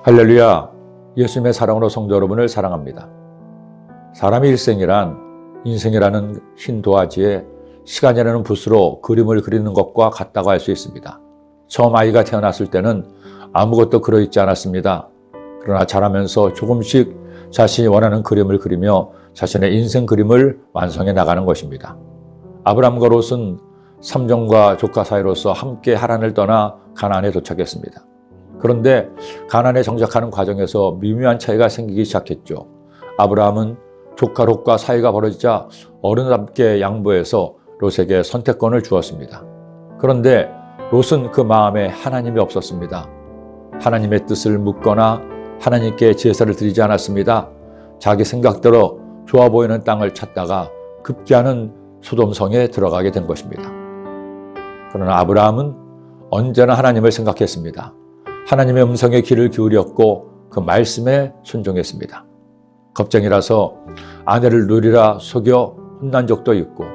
할렐루야. 예수님의 사랑으로 성도 여러분을 사랑합니다. 사람의 인생이라는 흰 도화지에 시간이라는 붓으로 그림을 그리는 것과 같다고 할 수 있습니다. 처음 아이가 태어났을 때는 아무것도 그려있지 않았습니다. 그러나 자라면서 조금씩 자신이 원하는 그림을 그리며 자신의 인생 그림을 완성해 나가는 것입니다. 아브라함과 롯은 삼촌과 조카 사이로서 함께 하란을 떠나 가나안에 도착했습니다. 그런데 가나안에 정착하는 과정에서 미묘한 차이가 생기기 시작했죠. 아브라함은 조카 롯과 사이가 벌어지자 어른답게 양보해서 롯에게 선택권을 주었습니다. 그런데 롯은 그 마음에 하나님이 없었습니다. 하나님의 뜻을 묻거나 하나님께 제사를 드리지 않았습니다. 자기 생각대로 좋아 보이는 땅을 찾다가 급기야는 소돔성에 들어가게 된 것입니다. 그러나 아브라함은 언제나 하나님을 생각했습니다. 하나님의 음성에 귀를 기울였고 그 말씀에 순종했습니다. 겁쟁이라서 아내를 누리라 속여 혼난 적도 있고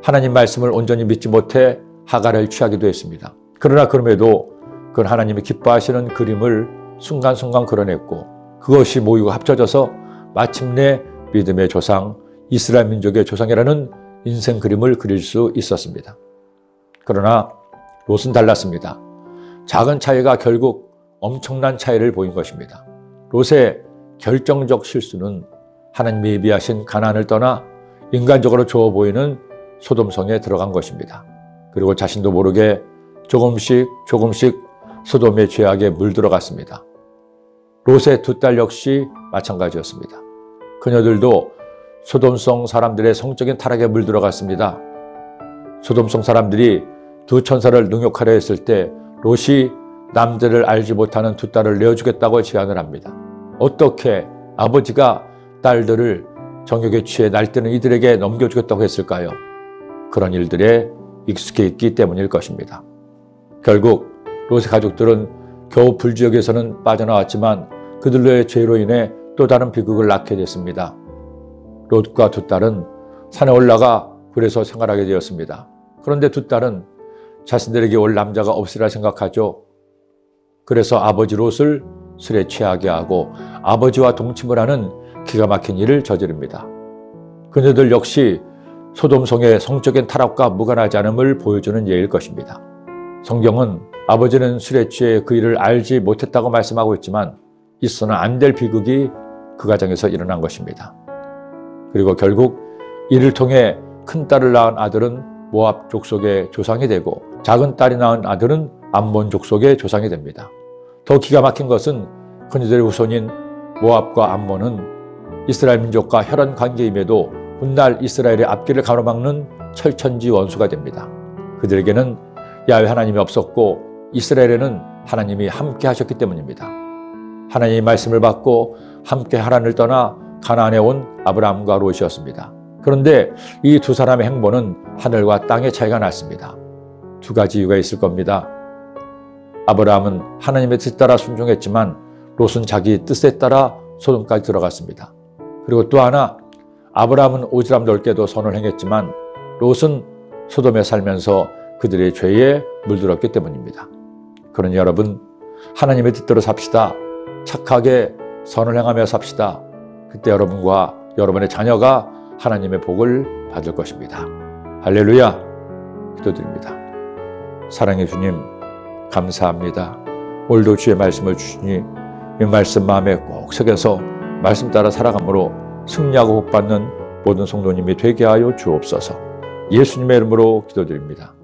하나님 말씀을 온전히 믿지 못해 하갈을 취하기도 했습니다. 그러나 그럼에도 그건 하나님이 기뻐하시는 그림을 순간순간 그려냈고 그것이 모이고 합쳐져서 마침내 믿음의 조상, 이스라엘 민족의 조상이라는 인생 그림을 그릴 수 있었습니다. 그러나 롯은 달랐습니다. 작은 차이가 결국 엄청난 차이를 보인 것입니다. 롯의 결정적 실수는 하나님이 예비하신 가나안을 떠나 인간적으로 좋아 보이는 소돔성에 들어간 것입니다. 그리고 자신도 모르게 조금씩 소돔의 죄악에 물들어갔습니다. 롯의 두 딸 역시 마찬가지였습니다. 그녀들도 소돔성 사람들의 성적인 타락에 물들어갔습니다. 소돔성 사람들이 두 천사를 능욕하려 했을 때 롯이 남들을 알지 못하는 두 딸을 내어주겠다고 제안을 합니다. 어떻게 아버지가 딸들을 정욕에 취해 날뛰는 이들에게 넘겨주겠다고 했을까요? 그런 일들에 익숙해 있기 때문일 것입니다. 결국 롯의 가족들은 겨우 불지역에서는 빠져나왔지만 그들의 죄로 인해 또 다른 비극을 낳게 됐습니다. 롯과 두 딸은 산에 올라가 굴에서 생활하게 되었습니다. 그런데 두 딸은 자신들에게 올 남자가 없으리라 생각하죠. 그래서 아버지 롯을 술에 취하게 하고 아버지와 동침을 하는 기가 막힌 일을 저지릅니다. 그녀들 역시 소돔성의 성적인 타락과 무관하지 않음을 보여주는 예일 것입니다. 성경은 아버지는 술에 취해 그 일을 알지 못했다고 말씀하고 있지만 있어는 안 될 비극이 그 가정에서 일어난 것입니다. 그리고 결국 이를 통해 큰 딸을 낳은 아들은 모압 족속의 조상이 되고 작은 딸이 낳은 아들은 암몬 족속의 조상이 됩니다. 더 기가 막힌 것은 그녀들의 후손인 모압과 암몬은 이스라엘 민족과 혈연 관계임에도 훗날 이스라엘의 앞길을 가로막는 철천지 원수가 됩니다. 그들에게는 야훼 하나님이 없었고 이스라엘에는 하나님이 함께 하셨기 때문입니다. 하나님의 말씀을 받고 함께 하란을 떠나 가나안에 온 아브라함과 롯이었습니다. 그런데 이 두 사람의 행보는 하늘과 땅의 차이가 났습니다. 두 가지 이유가 있을 겁니다. 아브라함은 하나님의 뜻 따라 순종했지만 롯은 자기 뜻에 따라 소돔까지 들어갔습니다. 그리고 또 하나, 아브라함은 오지랖 넓게도 선을 행했지만 롯은 소돔에 살면서 그들의 죄에 물들었기 때문입니다. 그러니 여러분, 하나님의 뜻대로 삽시다. 착하게 선을 행하며 삽시다. 그때 여러분과 여러분의 자녀가 하나님의 복을 받을 것입니다. 할렐루야! 기도드립니다. 사랑의 주님, 감사합니다. 오늘도 주의 말씀을 주시니 이 말씀 마음에 꼭 새겨서 말씀 따라 살아감으로 승리하고 복받는 모든 성도님이 되게 하여 주옵소서. 예수님의 이름으로 기도드립니다.